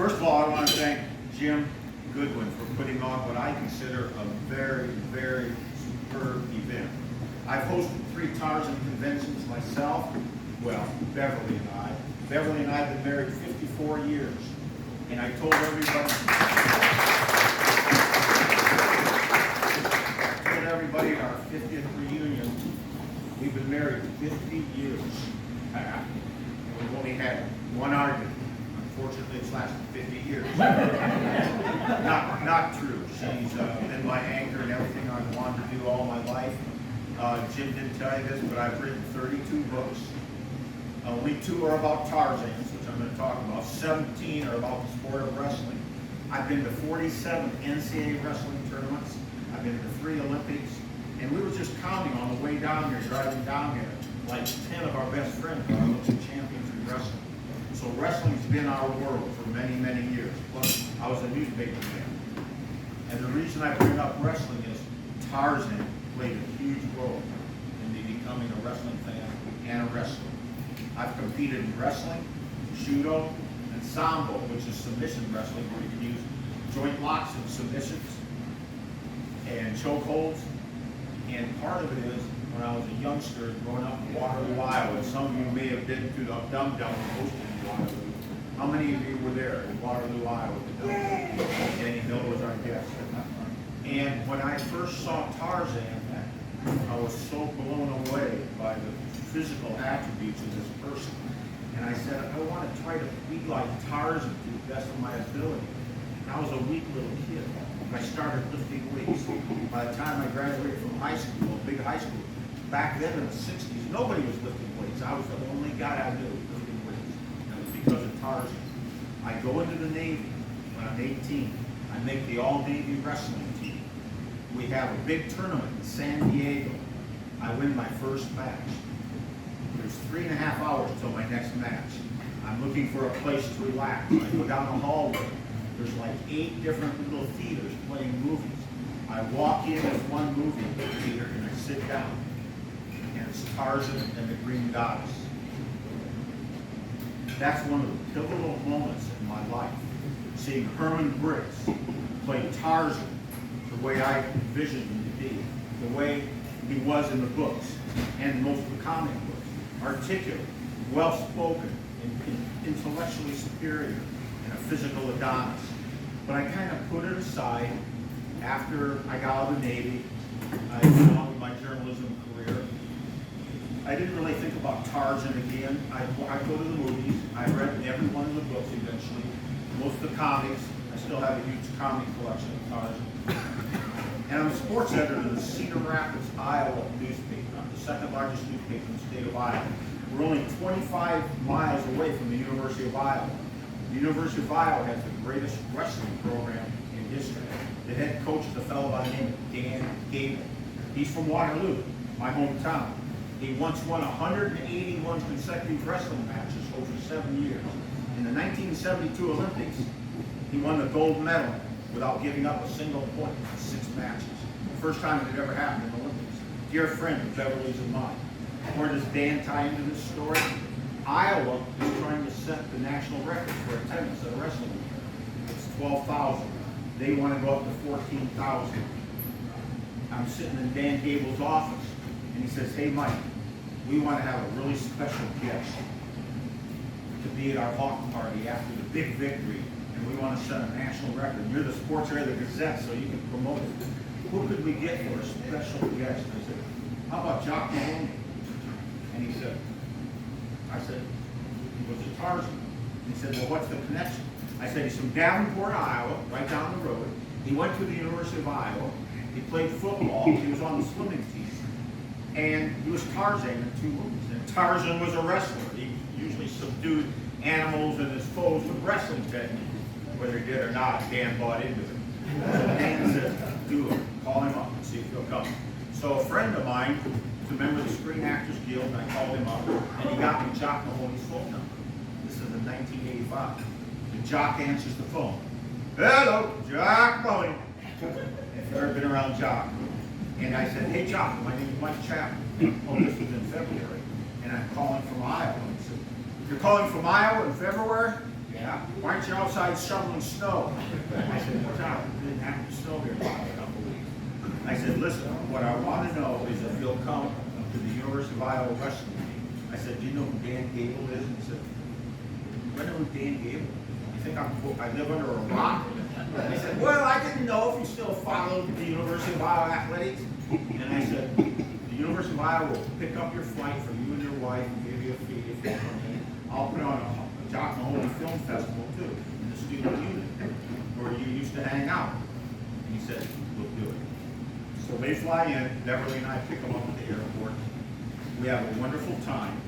First of all, I want to thank Jim Goodwin for putting on what I consider a very, very superb event. I've hosted 3 Tarzan conventions myself. Well, Beverly and I. Beverly and I have been married 54 years. And I told everybody at our 50th reunion, we've been married 50 years. We've only had one argument. Unfortunately, it's lasted 50 years. Not true. She's been my anchor in everything I've wanted to do all my life. Jim didn't tell you this, but I've written 32 books. Only 2 are about Tarzans, which I'm going to talk about. 17 are about the sport of wrestling. I've been to 47 NCAA wrestling tournaments. I've been to 3 Olympics. And we were just counting on the way down here, driving down here, like 10 of our best friends are Olympic champions in wrestling. So wrestling's been our world for many, many years. Plus, I was a newspaper man. And the reason I bring up wrestling is Tarzan played a huge role in me becoming a wrestling fan and a wrestler. I've competed in wrestling, judo, and sambo, which is submission wrestling, where you can use joint locks and submissions and chokeholds. And part of it is, when I was a youngster growing up in Waterloo, Iowa, some of you may have been to the Dum-Dum hosted in Waterloo. How many of you were there in Waterloo, Iowa? Denny Miller was our guest. And when I first saw Tarzan, I was so blown away by the physical attributes of this person. And I said, I want to try to be like Tarzan to the best of my ability. And I was a weak little kid. I started lifting weights. By the time I graduated from high school, a big high school, back then in the 60s, nobody was lifting weights. I was the only guy I knew lifting weights. And it was because of Tarzan. I go into the Navy when I'm 18. I make the all-Navy wrestling team. We have a big tournament in San Diego. I win my first match. There's 3.5 hours till my next match. I'm looking for a place to relax. I go down the hallway. There's like 8 different little theaters playing movies. I walk in as one movie theater and I sit down. And it's Tarzan and the Green Goddess. That's one of the pivotal moments in my life. Seeing Herman Brix play Tarzan the way I envisioned him to be, the way he was in the books and most of the comic books. Articulate, well-spoken, and intellectually superior, and a physical Adonis. But I kind of put it aside after I got out of the Navy. I went on with my journalism career. I didn't really think about Tarzan again. I go to the movies. I read every one of the books eventually. Most of the comics. I still have a huge comic collection of Tarzan. And I'm a sports editor of the Cedar Rapids, Iowa newspaper. I'm the 2nd largest newspaper in the state of Iowa. We're only 25 miles away from the University of Iowa. The University of Iowa has the greatest wrestling program in history. The head coach is a fellow by the name of Gable. He's from Waterloo, my hometown. He once won 181 consecutive wrestling matches over 7 years. In the 1972 Olympics, he won the gold medal without giving up a single point in 6 matches. The first time it had ever happened in the Olympics. Dear friend of Beverly's and mine. Where does Dan tie into this story? Iowa is trying to set the national record for attendance at a wrestling event. It's 12,000. They want to go up to 14,000. I'm sitting in Dan Gable's office, and he says, hey Mike, we want to have a really special guest to be at our hawk party after the big victory. And we want to set a national record. You're the sports editor of the Gazette, so you can promote it. Who could we get for a special guest? I said, how about Jock Mahoney? And he said, I said, he was a Tarzan. He said, well, what's the connection? I said, he's from Davenport, Iowa, right down the road. He went to the University of Iowa. He played football. He was on the swimming team. And he was Tarzan in 2 movies. And Tarzan was a wrestler. He usually subdued animals and his foes with wrestling techniques. Whether he did or not, Dan bought into it. So Dan said, do it. Call him up and see if he'll come. So a friend of mine was a member of the Screen Actors Guild, and I called him up, and he got me Jock Mahoney's phone number. This is in 1985. And Jock answers the phone. Hello, Jock Mahoney. If you've ever been around Jock. And I said, hey Jock, my name is Mike Chapman. Oh, this was in February. And I'm calling from Iowa. And he said, you're calling from Iowa in February? Yeah. Why aren't you outside shoveling snow? I said, what's up? It didn't happen to snow here for a couple of weeks. I said, listen, what I want to know is if you'll come to the University of Iowa wrestling meeting. I said, do you know who Dan Gable is? And he said, I know who Dan Gable is. You think I live under a rock? I said, well, I didn't know if you still followed the University of Iowa athletics. And I said, the University of Iowa will pick up your flight for you and your wife and give you a fee if you come in. I'll put on a Jock Mahoney Film Festival too, in the student unit, where you used to hang out. And he said, we'll do it. So they fly in, Beverly and I pick them up at the airport. We have a wonderful time.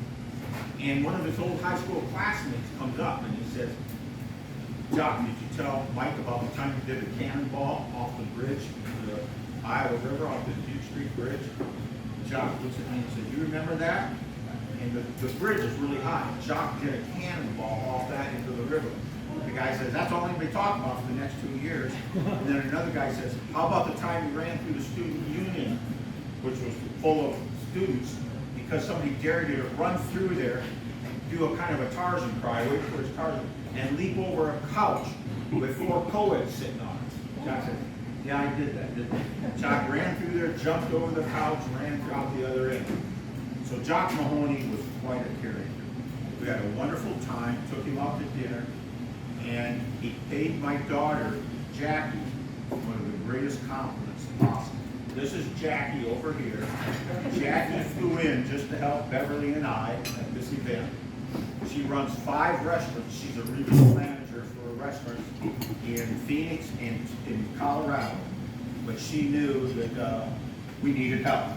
And one of his old high school classmates comes up and he says, Jock, did you tell Mike about the time you did a cannonball off the bridge, the Iowa River, off the Duke Street Bridge? Jock looks at me and says, you remember that? And the bridge is really high. Jock did a cannonball off that into the river. The guy says, that's all anybody talking about for the next 2 years. And then another guy says, how about the time you ran through the student union, which was full of students, because somebody dared you to run through there, do a kind of a Tarzan cry, wait for his Tarzan, and leap over a couch with 4 co-eds sitting on it. Jock said, yeah, I did that, didn't I? Jock ran through there, jumped over the couch, ran out the other end. So Jock Mahoney was quite a character. We had a wonderful time, took him out to dinner, and he paid my daughter, Jackie, one of the greatest compliments possible. This is Jackie over here. Jackie flew in just to help Beverly and I at this event. She runs 5 restaurants. She's a regional manager for restaurants in Phoenix and in Colorado. But she knew that we needed help.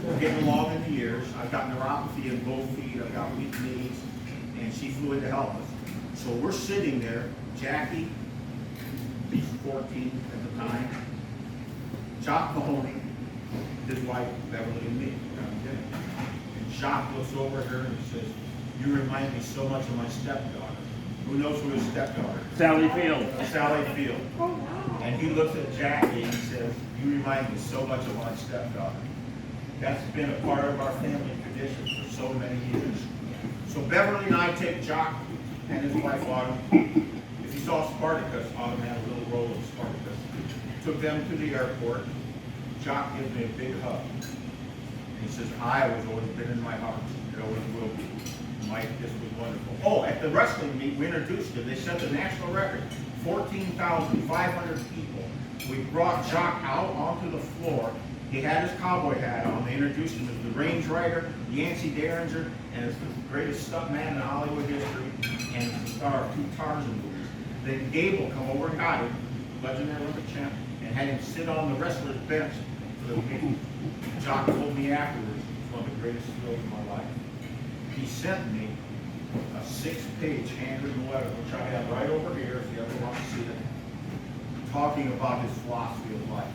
We're getting along in the years. I've got neuropathy in both feet. I've got weak knees. And she flew in to help us. So we're sitting there. Jackie, she's 14 at the time. Jock Mahoney, his wife, Beverly, and me. And Jock looks over at her and he says, you remind me so much of my stepdaughter. Who knows who his stepdaughter is? Sally Field. Sally Field. And he looks at Jackie and he says, you remind me so much of my stepdaughter. That's been a part of our family tradition for so many years. So Beverly and I take Jock and his wife Autumn. If you saw Spartacus, Autumn had a little role in Spartacus. Took them to the airport. Jock gives me a big hug. And he says, Iowa's always been in my heart. It always will be. Mike, this was wonderful. Oh, at the wrestling meet, we introduced him. They set the national record, 14,500 people. We brought Jock out onto the floor. He had his cowboy hat on. They introduced him as the range rider, Yancey Derringer, and as the greatest stuntman in Hollywood history, and the star of 2 Tarzan movies. Then Gable come over and got him, legendary Olympic champ, and had him sit on the wrestler's bench for the meeting. Jock told me afterwards, it's one of the greatest thrills of my life. He sent me a 6-page handwritten letter, which I have right over here if you ever want to see it, talking about his philosophy of life.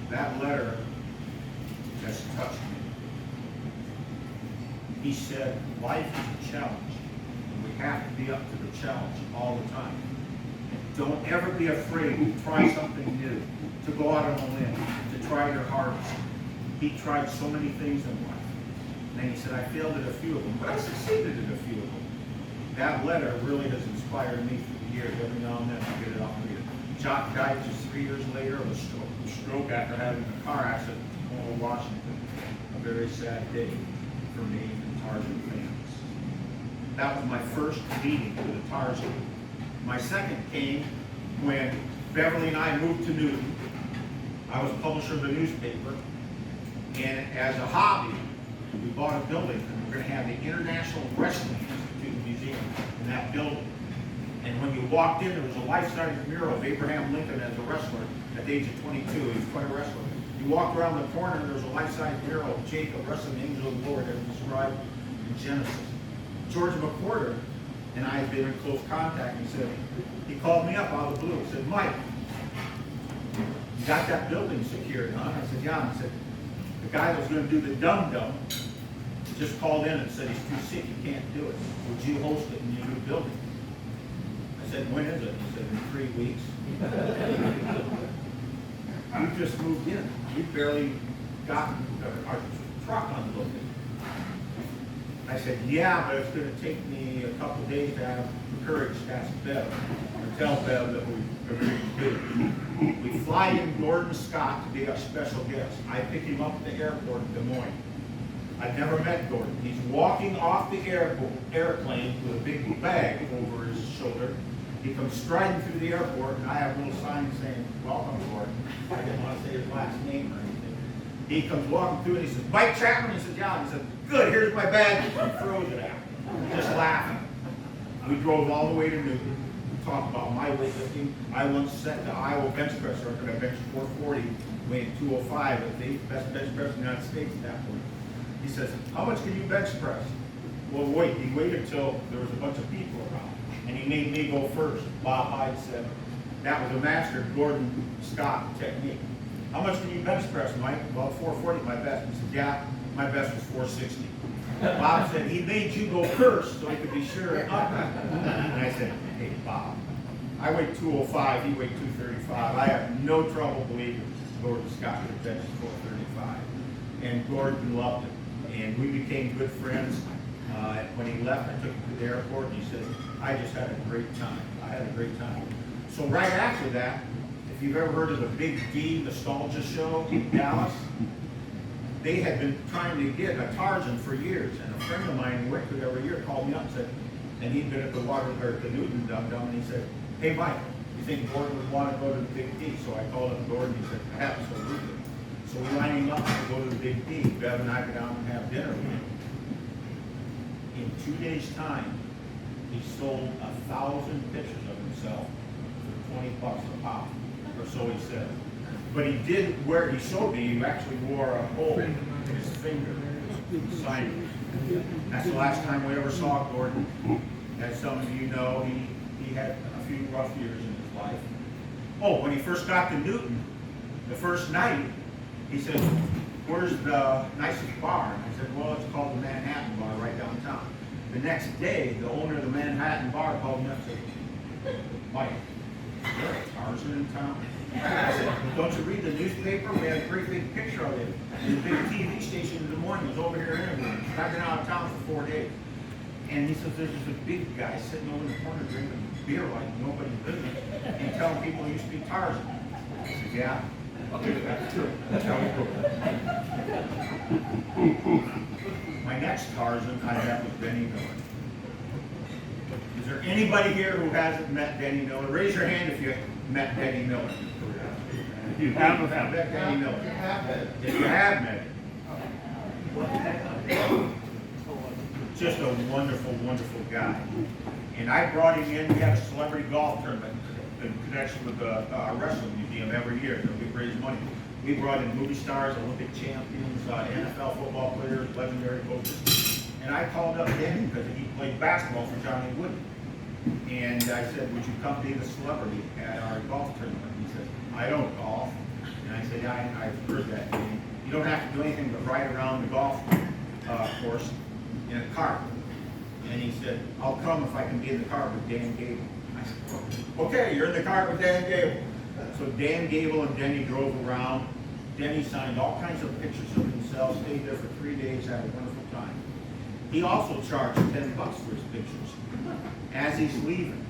That letter has touched me. He said, life is a challenge, and we have to be up to the challenge all the time. Don't ever be afraid to try something new, to go out on a limb, to try your hardest. He tried so many things in life. And he said, I failed at a few of them, but I succeeded at a few of them. That letter really has inspired me through the years. Every now and then I get it off read it. Jock died just 3 years later of a stroke after having a car accident in Tacoma, Washington. A very sad day for me and Tarzan fans. That was my first meeting with a Tarzan. My second came when Beverly and I moved to Newton. I was a publisher of the newspaper, and as a hobby, we bought a building, and we're going to have the International Wrestling Institute Museum in that building. And when you walked in, there was a life-size mural of Abraham Lincoln as a wrestler at the age of 22. He was quite a wrestler. You walked around the corner, and there was a life-size mural of Jacob wrestling the angel of the Lord as described in Genesis. George McWhorter and I had been in close contact. He called me up out of the blue. He said, Mike, you got that building secured, huh? I said, yeah. He said, the guy that was going to do the Dum-Dum just called in and said he's too sick, he can't do it. Would you host it in your new building? I said, when is it? He said, in 3 weeks. We just moved in. We barely got our truck unloaded. I said, yeah, but it's going to take me a couple days to have the courage to ask Bev, or tell Bev that we're going to do. We fly in Gordon Scott to be a special guest. I pick him up at the airport in Des Moines. I'd never met Gordon. He's walking off the airplane with a big bag over his shoulder. He comes striding through the airport, and I have a little sign saying, welcome, Gordon. I didn't want to say his last name or anything. He comes walking through, and he says, Mike Chapman? He said, yeah. He said, good, here's my bag. He throws it at me, just laughing. We drove all the way to Newton. Talked about my weightlifting. I once set the Iowa bench press record. I benched 440, weighed 205. It was the best bench press in the United States at that point. He says, how much can you bench press? Well, wait. He waited till there was a bunch of people around. And he made me go first. Bob Hyde said, that was a master Gordon Scott technique. How much can you bench press, Mike? Well, 440, my best. He said, yeah, my best was 460. Bob said, he made you go first so he could be sure. And I said, hey, Bob, I weighed 205, he weighed 235. I have no trouble believing Gordon Scott could bench 435. And Gordon loved it. And we became good friends. When he left, I took him to the airport, and he said, I just had a great time. I had a great time. So right after that, if you've ever heard of the Big D Nostalgia Show in Dallas, they had been trying to get a Tarzan for years, and a friend of mine who went to it every year called me up and said, and he'd been at the Newton Dum-Dum, and he said, hey Mike, you think Gordon would want to go to the Big D? So I called up Gordon, and he said, absolutely. So we lined him up to go to the Big D. Bev and I go down and have dinner with him. In 2 days' time, he sold 1,000 pictures of himself for $20 a pop, or so he said. But he did he showed me, he actually wore a hole in his finger, signing. That's the last time we ever saw Gordon. As some of you know, he had a few rough years in his life. Oh, when he first got to Newton, the first night, he said, where's the nicest bar? And I said, well, it's called the Manhattan Bar right downtown. The next day, the owner of the Manhattan Bar called me up and said, Mike, is there a Tarzan in town? I said, don't you read the newspaper? We had a great big picture of it. The big TV station in Des Moines was over here interviewing. I've been out of town for 4 days. And he says, there's just a big guy sitting over in the corner drinking beer like nobody's business and telling people he used to be Tarzan. I said, yeah. That's true. That's how we go. My next Tarzan I met was Denny Miller. Is there anybody here who hasn't met Denny Miller? Raise your hand if you met Denny Miller. You have met Denny Miller. If you have met him. Just a wonderful, wonderful guy. And I brought him in. We had a celebrity golf tournament in connection with the wrestling museum every year. So we raise money. We brought in movie stars, Olympic champions, NFL football players, legendary coaches. And I called up Danny because he played basketball for Johnny Wood. And I said, would you come be the celebrity at our golf tournament? He said, I don't golf. And I said, yeah, I've heard that. And you don't have to do anything but ride around the golf course in a cart. And he said, I'll come if I can be in the car with Dan Gable. I said, okay, you're in the car with Dan Gable. So Dan Gable and Denny drove around. Denny signed all kinds of pictures of himself, stayed there for 3 days, had a wonderful time. He also charged $10 for his pictures. As he's leaving,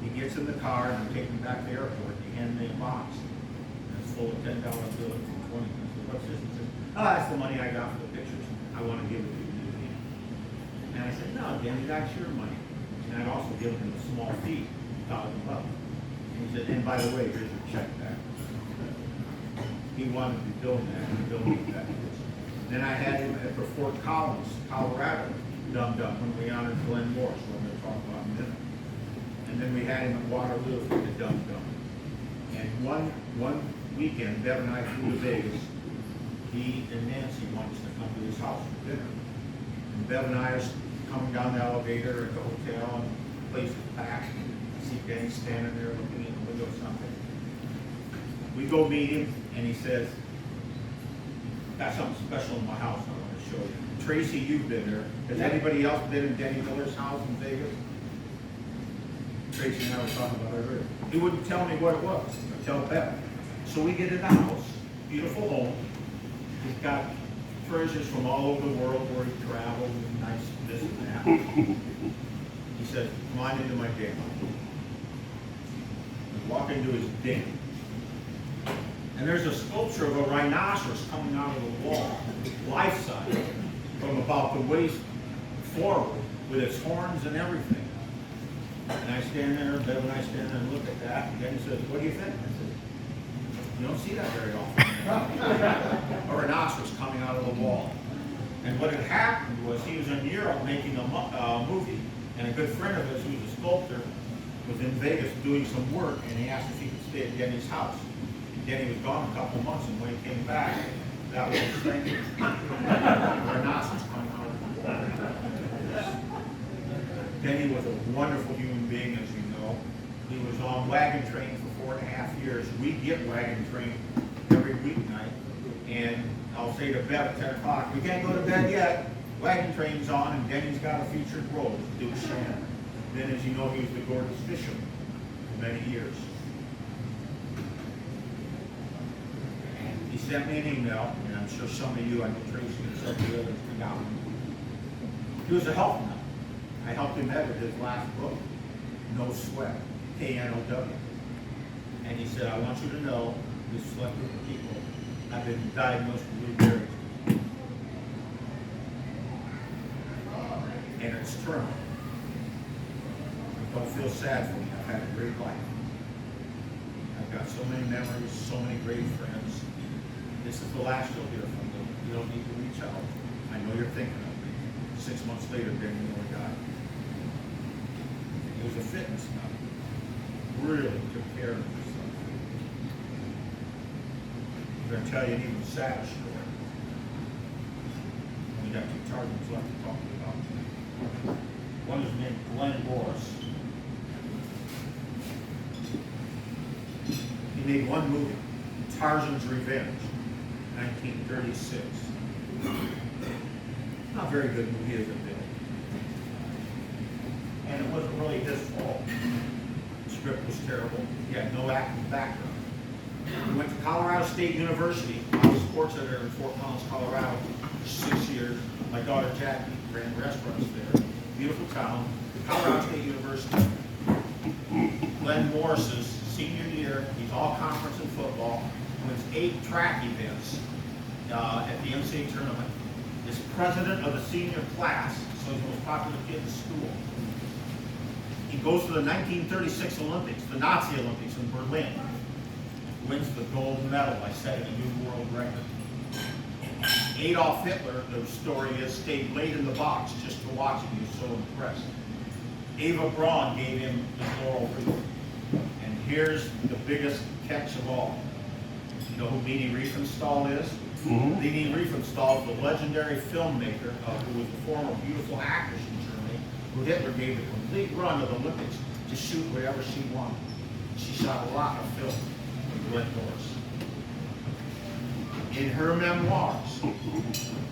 he gets in the car and I'm taking him back to the airport. He handed me a box. And it's full of $10 bills and 20. I said, what's this? He said, oh, that's the money I got for the pictures. I want to give it to the museum. And I said, no, Denny, that's your money. And I'd also given him a small fee, $1,000. And he said, and by the way, here's your check back. He wanted to be building that, and building that. Then I had him at the Fort Collins, Colorado, Dum-Dum, when we honored Glenn Morris, what we're going to talk about in a minute. And then we had him at Waterloo at the Dum-Dum. And one weekend, Bev and I flew to Vegas. He and Nancy wanted us to come to his house for dinner. And Bev and I are coming down the elevator at the hotel, and the place is packed. I see Denny standing there looking in the window or something. We go meet him, and he says, got something special in my house I want to show you. Tracy, you've been there. Has anybody else been in Denny Miller's house in Vegas? Tracy and I were talking about it earlier. He wouldn't tell me what it was. I'd tell Beth. So we get in the house, beautiful home. He's got treasures from all over the world where he traveled, nice this and that. He said, come on into my den. We walk into his den. And there's a sculpture of a rhinoceros coming out of the wall, life-size, from about the waist forward, with its horns and everything. And I stand there, Bev and I stand there and look at that, and Denny says, what do you think? I said, you don't see that very often. A rhinoceros coming out of the wall. And what had happened was he was in Europe making a movie, and a good friend of his, who was a sculptor, was in Vegas doing some work, and he asked if he could stay at Denny's house. And Denny was gone a couple months, and when he came back, that was his thing. A rhinoceros coming out of the wall. Denny was a wonderful human being, as you know. He was on wagon train for 4.5 years. We get wagon train every weeknight, and I'll say to Bev at 10 o'clock, we can't go to bed yet. Wagon train's on, and Denny's got a featured role to do Shannon. Then, as you know, he was the Gordon's fisherman for many years. And he sent me an email, and I'm sure some of you, I know Tracy and some of the others, got him. He was a help nut. I helped him edit his last book, No Sweat, K-N-O-W. And he said, I want you to know, this select group of people, I've been diagnosed with Lou Gehrig's. And it's terminal. Don't feel sad for me. I've had a great life. I've got so many memories, so many great friends. This is the last you'll hear from them. You don't need to reach out. I know you're thinking of me. 6 months later, Denny Miller died. He was a fitness nut. Really took care of himself. I'm going to tell you an even sadder story. We got 2 Tarzans left to talk to you about. One is named Glenn Morris. He made one movie, Tarzan's Revenge, 1936. Not a very good movie, is it, Bill? And it wasn't really his fault. The script was terrible. He had no acting background. He went to Colorado State University. I was a sports editor in Fort Collins, Colorado for 6 years. My daughter Jackie ran restaurants there. Beautiful town. Colorado State University. Glenn Morris's senior year, he's all conference in football, wins 8 track events at the MCA tournament. Is president of the senior class, so he's the most popular kid in school. He goes to the 1936 Olympics, the Nazi Olympics in Berlin. Wins the gold medal by setting a new world record. Adolf Hitler, the story is, stayed late in the box just to watch him. He was so impressed. Eva Braun gave him the laurel wreath. And here's the biggest catch of all. You know who Leni Riefenstahl is? Mm-hmm. Leni Riefenstahl is the legendary filmmaker who was the former beautiful actress in Germany, who Hitler gave the complete run of the Olympics to shoot whatever she wanted. She shot a lot of film with Glenn Morris. In her memoirs,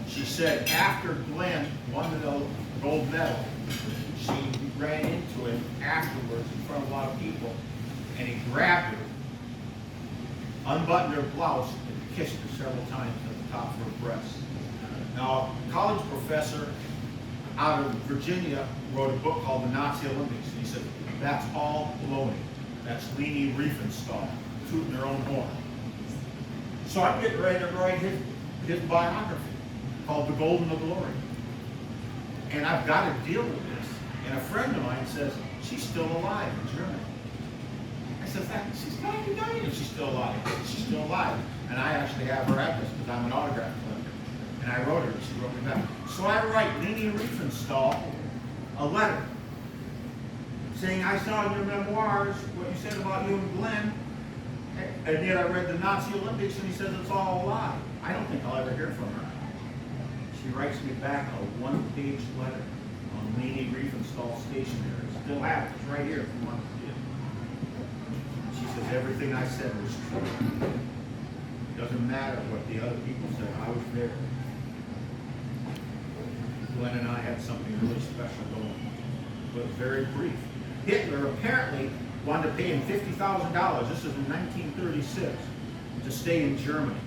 she said after Glenn won the gold medal, she ran into him afterwards in front of a lot of people, and he grabbed her, unbuttoned her blouse, and kissed her several times at the top of her breast. Now, a college professor out of Virginia wrote a book called The Nazi Olympics, and he said, that's all baloney. That's Leni Riefenstahl, tooting her own horn. So I'm getting ready to write his biography called The Golden of Glory. And I've got to deal with this. And a friend of mine says, she's still alive in Germany. I said, she's 99 and she's still alive. She's still alive. And I actually have her address because I'm an autograph collector. And I wrote her, and she wrote me back. So I write Leni Riefenstahl a letter saying, I saw in your memoirs what you said about you and Glenn, and yet I read the Nazi Olympics and he says it's all a lie. I don't think I'll ever hear from her. She writes me back a 1-page letter on Leni Riefenstahl stationery. Still have it. It's right here from one kid. She says everything I said was true. It doesn't matter what the other people said. I was there. Glenn and I had something really special going. But it was very brief. Hitler apparently wanted to pay him $50,000. This is in 1936 to stay in Germany.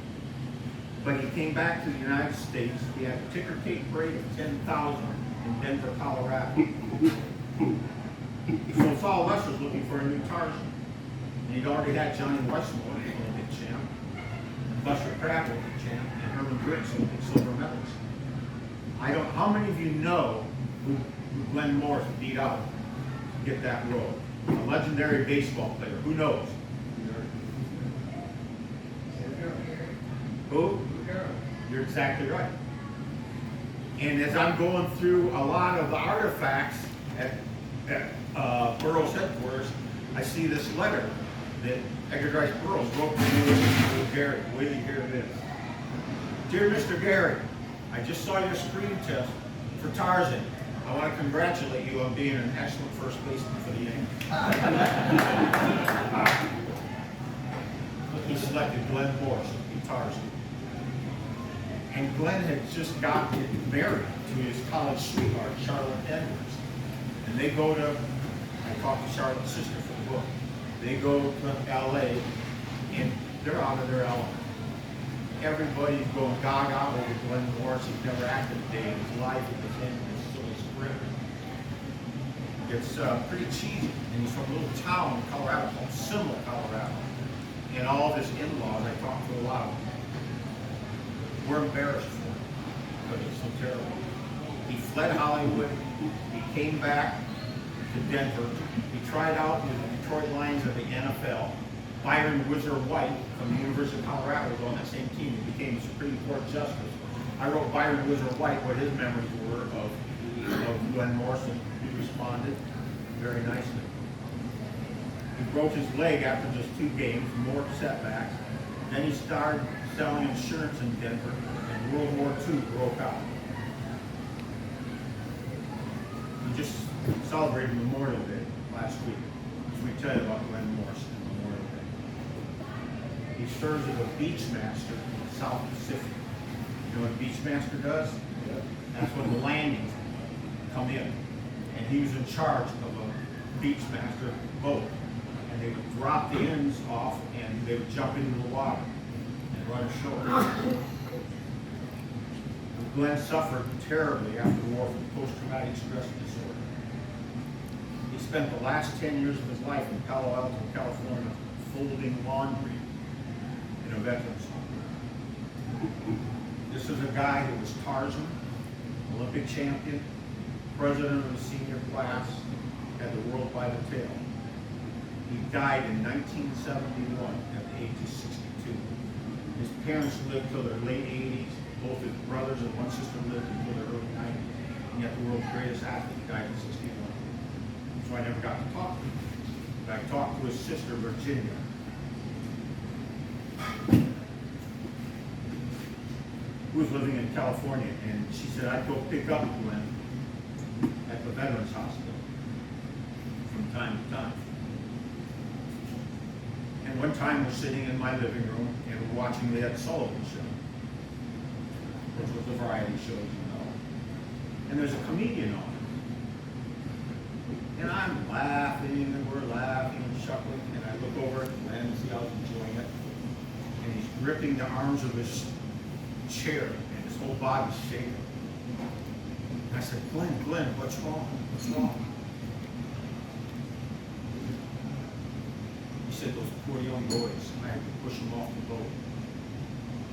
But he came back to the United States. He had a ticker tape rate of 10,000 in Denver, Colorado. So Saul Lester's looking for a new Tarzan. And he'd already had Johnny Weissmuller, Olympic champ, and Buster Crabbe, Olympic champ, and Herman Brix, Olympic silver medals. How many of you know who Glenn Morris beat out to get that role? A legendary baseball player. Who knows? Who? You're exactly right. And as I'm going through a lot of the artifacts at Burroughs headquarters, I see this letter that Edgar Rice Burroughs wrote to Mr. Gary. Wait till you hear this. Dear Mr. Gary, I just saw your screen test for Tarzan. I want to congratulate you on being an excellent first baseman for the Yankees. He selected Glenn Morris to be Tarzan. And Glenn had just gotten married to his college sweetheart, Charlotte Edwards. And they go to, I talked to Charlotte's sister for the book. They go to LA and they're out of their element. Everybody's going gaga over Glenn Morris. He's never acted a day in his life. He was in this silly script. It's pretty cheesy. And he's from a little town in Colorado called Simla, Colorado. And all of his in-laws, I talked to a lot of them. We're embarrassed for him because it's so terrible. He fled Hollywood. He came back to Denver. He tried out with the Detroit Lions of the NFL. Byron Whizzer White from the University of Colorado was on that same team. He became a Supreme Court justice. I wrote Byron Whizzer White what his memories were of Glenn Morrison. He responded very nicely. He broke his leg after just 2 games, more setbacks. Then he started selling insurance in Denver, and World War II broke out. We just celebrated Memorial Day last week, as we tell you about Glenn Morrison and Memorial Day. He serves as a beach master in the South Pacific. You know what a beach master does? Yeah. That's when the landings come in. And he was in charge of a beach master boat. And they would drop the ends off, and they would jump into the water and run ashore. Glenn suffered terribly after the war from post-traumatic stress disorder. He spent the last 10 years of his life in Palo Alto, California, folding laundry in a veteran's home. This is a guy who was Tarzan, Olympic champion, president of the senior class, had the world by the tail. He died in 1971 at the age of 62. His parents lived till their late 80s. Both his brothers and one sister lived until their early 90s. And yet the world's greatest athlete died at 61. So I never got to talk to him. But I talked to his sister, Virginia. Who was living in California. And she said, I'd go pick up Glenn at the Veterans Hospital from time to time. And one time we're sitting in my living room and we're watching the Ed Sullivan Show, which was a variety show, you know. And there's a comedian on it. And I'm laughing, and we're laughing and chuckling, and I look over at Glenn and see how he's enjoying it. And he's gripping the arms of his chair, and his whole body's shaking. And I said, Glenn, what's wrong? What's wrong? He said, those poor young boys, I had to push them off the boat.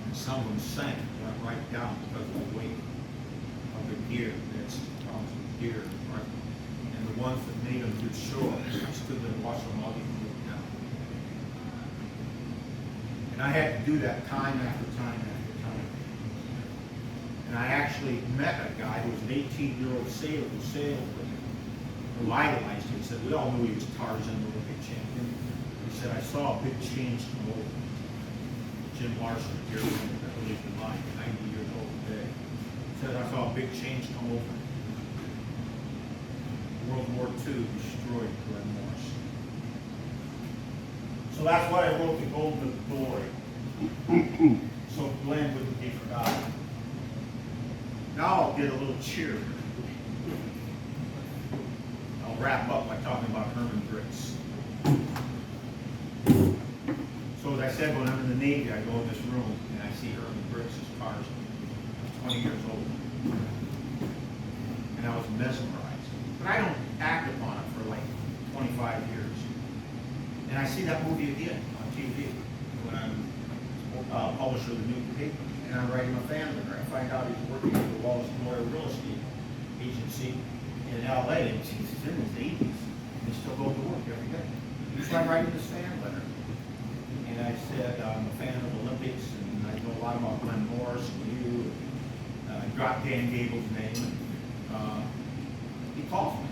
And some of them sank, went right down because of the weight of the gear. That's problems with gear, right? And the ones that made them to shore, I stood there and watched them all get moved down. And I had to do that time after time after time. And I actually met a guy who was an 18-year-old sailor who sailed with him, who idolized him. He said, we all knew he was Tarzan, the Olympic champion. He said, I saw a big change come over. Jim Larson, here that lives in line, 90 years old today, said, I saw a big change come over. World War II destroyed Glenn Morris. So that's why I wrote The Golden Glory. So Glenn wouldn't be forgotten. Now I'll get a little cheer. I'll wrap up by talking about Herman Brix. So as I said, when I'm in the Navy, I go in this room and I see Herman Brix as Tarzan. I was 20 years old. And I was mesmerized. But I don't act upon it for like 25 years. And I see that movie again on TV when I'm publisher of the new paper, and I'm writing a fan letter. I find out he's working for the Wallace Lawyer Real Estate Agency in LA, and he's in his 80s, and he still goes to work every day. So I'm writing this fan letter. And I said, I'm a fan of the Olympics, and I know a lot about Glenn Morris and you. I dropped Dan Gable's name, and he calls me.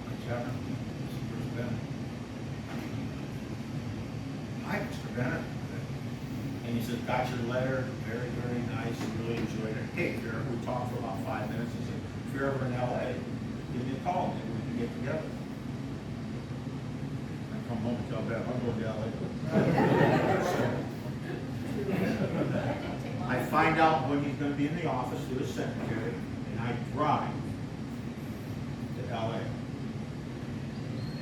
Mike Chapman, this is Bruce Bennett. Hi, Mr. Bennett. And he said, got your letter, very, very nice, really enjoyed it. Hey, if you're ever, we talked for about 5 minutes. He said, if you're ever in LA, give me a call, maybe we can get together. I come home and tell Beth, I'm going to LA. I find out when he's going to be in the office through his secretary, and I drive to LA.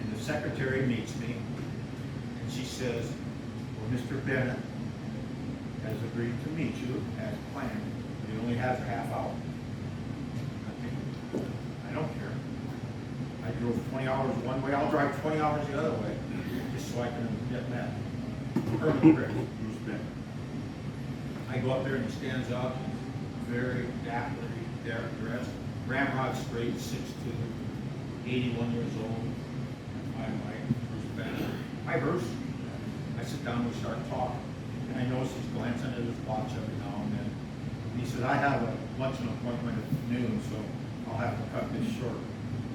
And the secretary meets me, and she says, well, Mr. Bennett has agreed to meet you as planned, but he only has a half hour. I don't care. I drove 20 hours one way, I'll drive 20 hours the other way, just so I can get met. Herman Brix, Bruce Bennett. I go up there and he stands up, very dapperly dressed, ramrod straight, 6'2", 81 years old. I'm like, Bruce Bennett. Hi, Bruce. I sit down and we start talking. And I notice he's glancing at his watch every now and then. And he says, I have a luncheon appointment at noon, so I'll have to cut this short.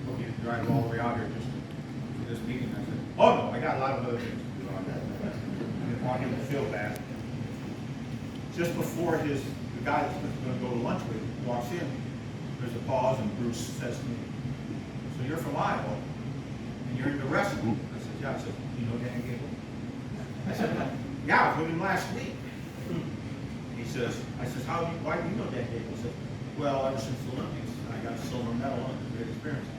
Hope you didn't drive all the way out here just for this meeting. I said, oh no, I got a lot of other things to do on that. I didn't want him to feel bad. Just before the guy that's going to go to lunch with walks in, there's a pause and Bruce says to me, so you're from Iowa and you're into wrestling? I said, yeah. I said, you know Danny Gable? I said, yeah, I was with him last week. He says, I says, why do you know Danny Gable? He says, well, ever since the Olympics, I got a silver medal and it's a great experience.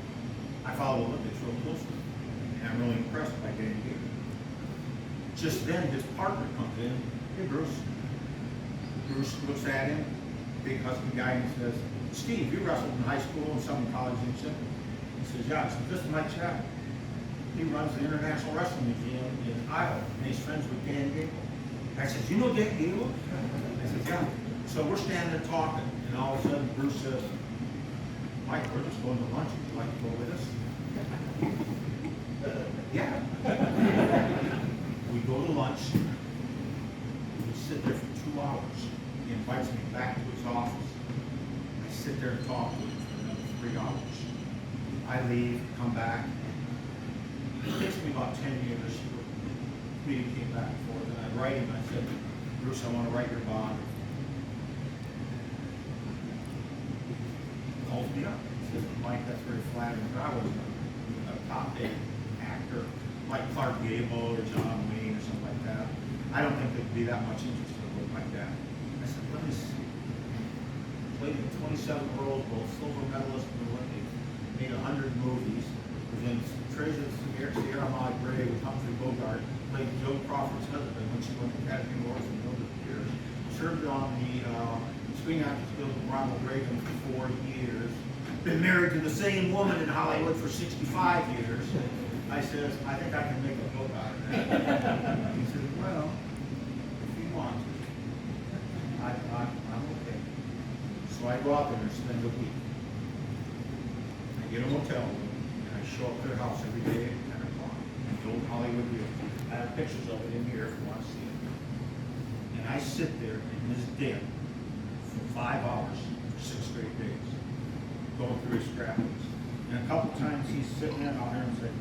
I follow the Olympics real closely, and I'm really impressed by Danny Gable. Just then, his partner comes in, hey, Bruce. Bruce looks at him, big husky guy, and he says, Steve, you wrestled in high school and some in college in Simple. He says, yeah. I said, this is Mike Chapman. He runs the International Wrestling Museum in Iowa, and he's friends with Dan Gable. I said, you know Dan Gable? I said, yeah. So we're standing there talking, and all of a sudden Bruce says, Mike, we're just going to lunch. Would you like to go with us? Yeah. We go to lunch. We sit there for 2 hours. He invites me back to his office. I sit there and talk to him for another 3 hours. I leave, come back. It takes me about 10 years for me to came back and forth. And I write him, I said, Bruce, I want to write your bond. He calls me up. He says, Mike, that's very flattering, but I wasn't a top big actor like Clark Gable or John Wayne or something like that. I don't think there'd be that much interest in a book like that. I said, let me see. Played in 27 roles, both silver medalist in the Olympics, made 100 movies, was in Treasure of the Sierra Madre with Humphrey Bogart, played Joe Crawford's husband when she won the Academy Awards in Mildred Pierce, served on the Screen Actors Guild with Ronald Reagan for 4 years, been married to the same woman in Hollywood for 65 years. I says, I think I can make a book out of that. He said, well, if you want to, I'm okay. So I go out there and spend a week. I get a motel room, and I show up to their house every day at 10 o'clock. The old Hollywood view. I have pictures of it in here if you want to see it. And I sit there in his den for 5 hours for 6 straight days, going through his scrapbooks. And a couple times he's sitting there out there and saying,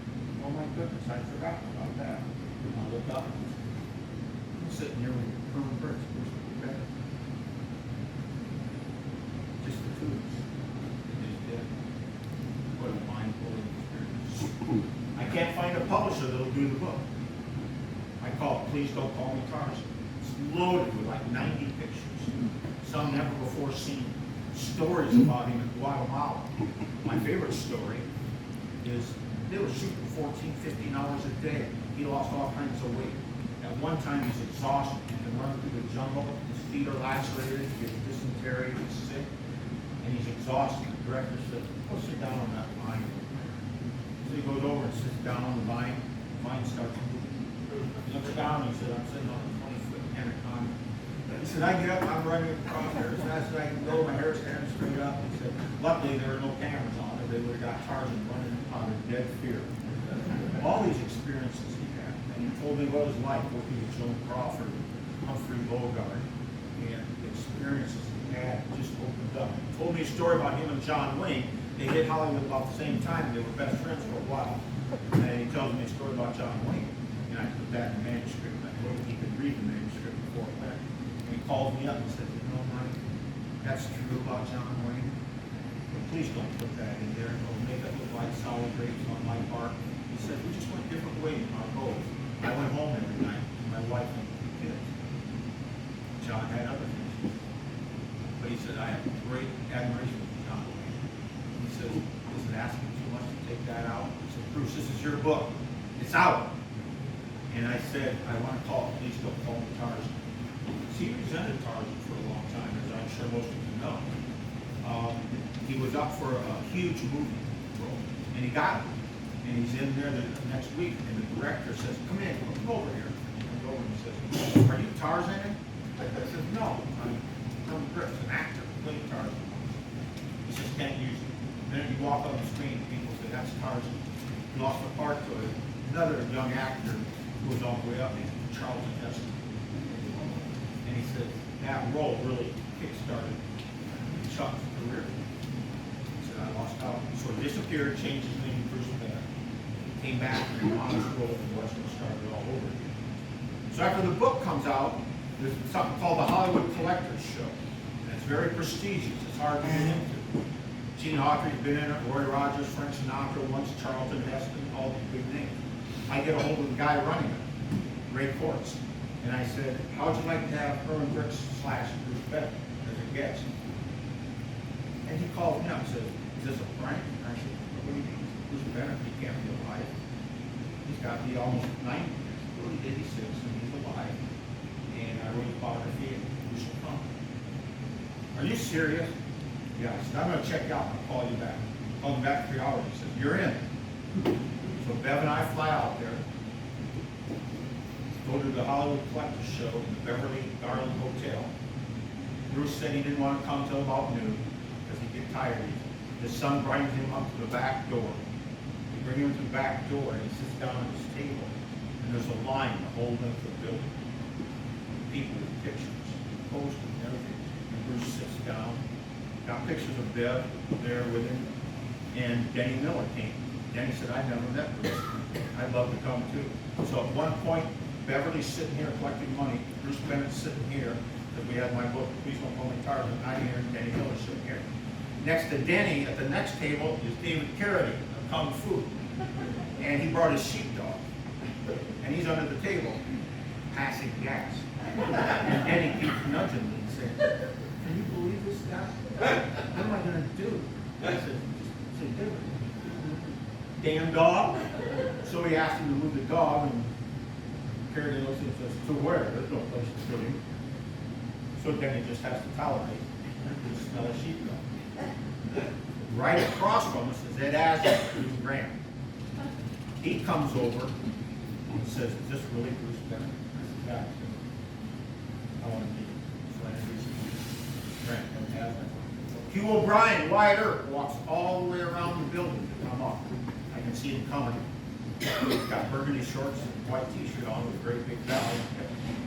oh my goodness, I forgot about that. And I look up, I'm sitting here with Herman Brix, Bruce Bennett. Just the two of us. And he's dead. What a mind-blowing experience. I can't find a publisher that'll do the book. I call it Please Don't Call Me Tarzan. It's loaded with like 90 pictures. Some never before seen. Stories about him in Guatemala. My favorite story is they were shooting 14, 15 hours a day. He lost all kinds of weight. At one time he's exhausted. He can run through the jungle. His feet are lacerated. He gets dysentery. He's sick. and he's exhausted. The director said, go sit down on that vine. So he goes over and sits down on the vine. The vine starts moving. He looks down and he said, I'm sitting on a 20-foot anaconda. He said, I get up, I'm running across there as fast as I can go, my hair's standing straight up. He said, luckily there were no cameras on it. They would have got Tarzan running out of dead fear. All these experiences he had. And he told me what it was like working with Joan Crawford, Humphrey Bogart, and the experiences he had just opened up. He told me a story about him and John Wayne. They hit Hollywood about the same time. They were best friends for a while. And he tells me a story about John Wayne. And I put that in the manuscript. I told him he could read the manuscript before it went. And he called me up and said, you know, Mike, that's true about John Wayne. But please don't put that in there. It'll make it look like sour grapes on my part. He said, we just went different ways in our goals. I went home every night with my wife and kids. John had other things. But he said, I have great admiration for John Wayne. He says, is it asking too much to take that out? He said, Bruce, this is your book. It's out. And I said, I want to call it, please don't call me Tarzan. See, he resented Tarzan for a long time, as I'm sure most of you know. He was up for a huge movie role, and he got it. And he's in there the next week, and the director says, come in, come over here. He comes over and he says, are you Tarzan? I said, no, I'm Herman Brix, an actor, playing Tarzan. He says, can't use it. Then you walk on the screen, people say, that's Tarzan. He lost the part to another young actor who was all the way up, named Charlton Heston. And he said, that role really kick-started Chuck's career. He said, I lost out. So he disappeared, changed his name to Bruce Bennett. Came back and on his role in Western started all over again. So after the book comes out, there's something called the Hollywood Collectors Show. And it's very prestigious. It's hard to get into. Gene Autry's been in it, Roy Rogers, Frank Sinatra, once Charlton Heston, all these big names. I get a hold of the guy running it, Ray Quartz. And I said, how would you like to have Herman Brix / Bruce Bennett as a guest? And he called me up and said, is this a prank? And I said, what do you mean? Bruce Bennett, he can't be alive. He's got to be almost 90 years, 86, and he's alive. And I wrote a biography, and you should come. Are you serious? Yeah, I said, I'm going to check you out, and I'll call you back. Called him back 3 hours. He said, you're in. So Bev and I fly out there, go to the Hollywood Collectors Show in the Beverly Garland Hotel. Bruce said he didn't want to come till about noon because he'd get tired. His son brings him up to the back door. We bring him to the back door and he sits down at his table. And there's a line the whole length of the building. People with pictures, posters and everything. And Bruce sits down, got pictures of Bev there with him. And Denny Miller came. Denny said, I've never met Bruce. I'd love to come too. So at one point, Beverly's sitting here collecting money. Bruce Bennett's sitting here, because we had my book, Please Don't Call Me Tarzan. I'm here, and Denny Miller's sitting here. Next to Denny, at the next table, is David Carradine of Kung Fu. And he brought his sheepdog. And he's under the table, passing gas. And Denny keeps nudging me and saying, can you believe this guy? What am I going to do? I said, just say, David, damn dog. So he asked him to move the dog, and Carradine looks and says, to where? There's no place to put him. So Denny just has to tolerate the smell of sheepdog. Right across from us is Ed Asner, Bruce Graham. He comes over and says, is this really Bruce Bennett? I said, yeah. I want to meet him. So I introduced him to Graham and Asner. Hugh O'Brien, Wyatt Earp, walks all the way around the building to come up. I can see him coming. He's got burgundy shorts and white t-shirt on with a great big belly.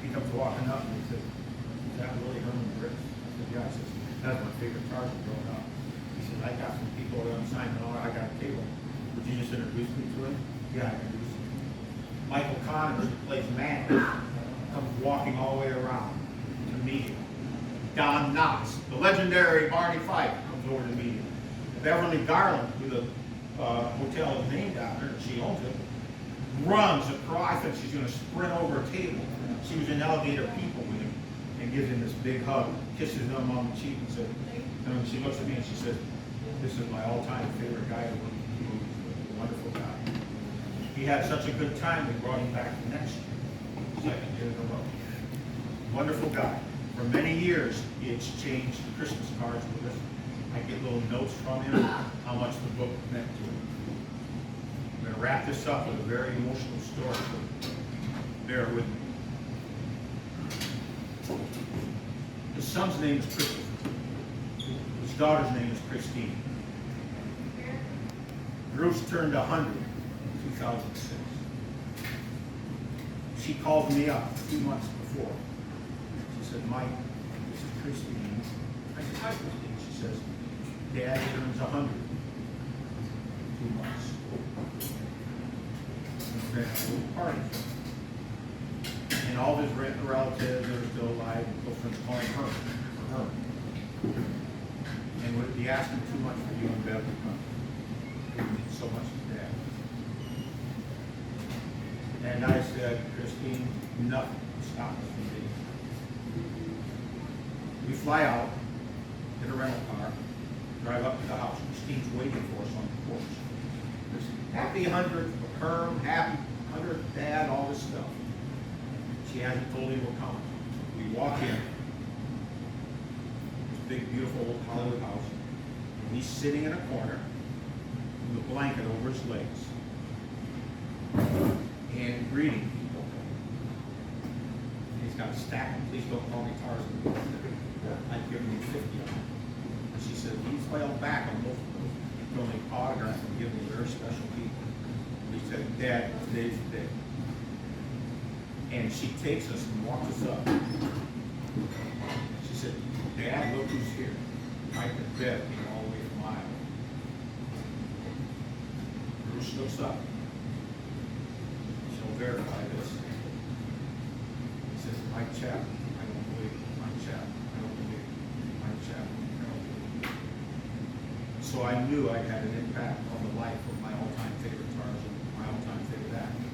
He comes walking up and he says, is that really Herman Brix? I said, yeah. I said, that's my favorite Tarzan growing up. He said, I got some people around signing on. I got a table. Would you just introduce me to him? Yeah, I introduced him. Michael Connors, who plays Man, comes walking all the way around to meet him. Don Knotts, the legendary Barney Fife, comes over to meet him. Beverly Garland, who the hotel is named after, and she owns it, runs across. I think she's going to sprint over a table. She was in Elevator People with him and gives him this big hug, kisses him on the cheek, and said, and she looks at me and she said, this is my all-time favorite guy to work with. Wonderful guy. He had such a good time, we brought him back the next year, second year in a row. Wonderful guy. For many years, he exchanged Christmas cards with us. I get little notes from him, how much the book meant to him. I'm going to wrap this up with a very emotional story, so bear with me. His son's name is Christopher. His daughter's name is Christine. Bruce turned 100 in 2006. She called me up 2 months before. She said, Mike, this is Christine. I said, hi, Christine. She says, Dad turns 100 in 2 months. We're going to have a little party. And all his relatives that are still alive, and close friends calling her, for her. And would it be asking too much for you and Bev to come? It would mean so much to Dad. And I said, Christine, nothing stop us from being. We fly out, get a rental car, drive up to the house. Christine's waiting for us on the porch. There's happy 100th for Herm, happy 100th Dad, all this stuff. She hasn't told him we're coming. We walk in, this big, beautiful old Hollywood house, and he's sitting in a corner with a blanket over his legs and greeting people. And he's got a stack of Please Don't Call Me Tarzan. I'd given him 50 of them. And she said, he fell back on both of those. He told me autographs and give me very special people. And he said, Dad, today's the day. And she takes us and walks us up. She said, Dad, look who's here. Mike and Bev came all the way from Iowa. Bruce looks up. She'll verify this. He says, Mike Chapman, I don't believe it. Mike Chapman, I don't believe it. Mike Chapman, I don't believe it. So I knew I had an impact on the life of my all-time favorite Tarzan, my all-time favorite actor.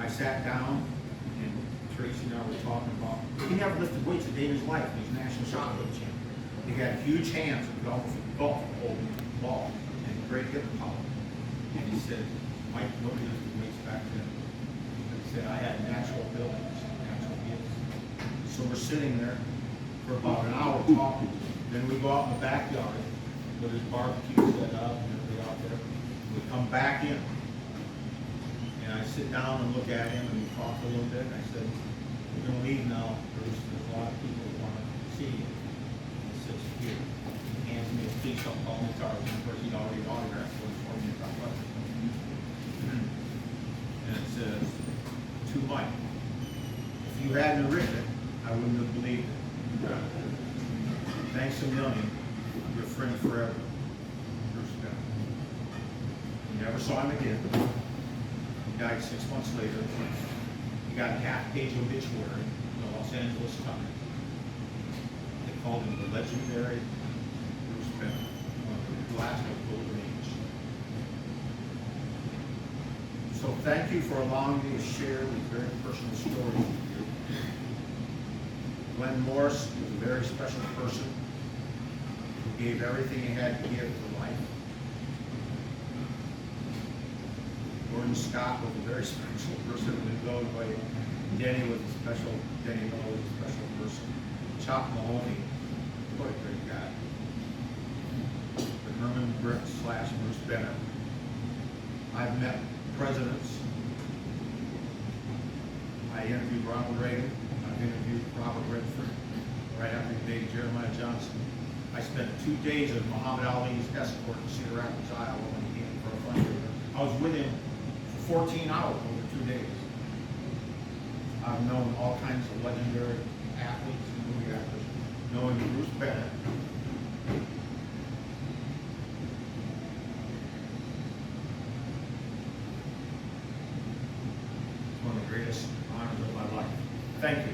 I sat down, and Tracy and I were talking about, he never lifted weights a day in his life, and he's national shot put champion. He had huge hands and could almost golf holding the ball, and great hip power. And he said, Mike, nobody lifted weights back then. He said, I had natural abilities, natural gifts. So we're sitting there for about an hour talking. Then we go out in the backyard with his barbecue set up and everybody out there. We come back in. And I sit down and look at him and we talk a little bit. And I said, we're going to leave now, Bruce. There's a lot of people who want to see you. He sits here. He hands me a Please Don't Call Me Tarzan. Of course, he'd already autographed one for me. And it says, to Mike, if you hadn't written it, I wouldn't have believed it. Thanks a million. Your friend forever, Bruce Bennett. We never saw him again. He died 6 months later. He got a half-page obituary in the Los Angeles Times. They called him the legendary Bruce Bennett, one of the last of Golden Age. So thank you for allowing me to share these very personal stories with you. Glenn Morris was a very special person who gave everything he had to give to life. Gordon Scott was a very special person who was known by Denny was a special, Denny Miller was a special person. Jock Mahoney, what a great guy. But Herman Brix / Bruce Bennett. I've met presidents. I interviewed Ronald Reagan. I've interviewed Robert Redford. Right after he dated Jeremiah Johnson. I spent 2 days as Muhammad Ali's escort in Cedar Rapids, Iowa when he came for a fundraiser. I was with him for 14 hours over 2 days. I've known all kinds of legendary athletes and movie actors. Knowing Bruce Bennett, one of the greatest honors of my life. Thank you.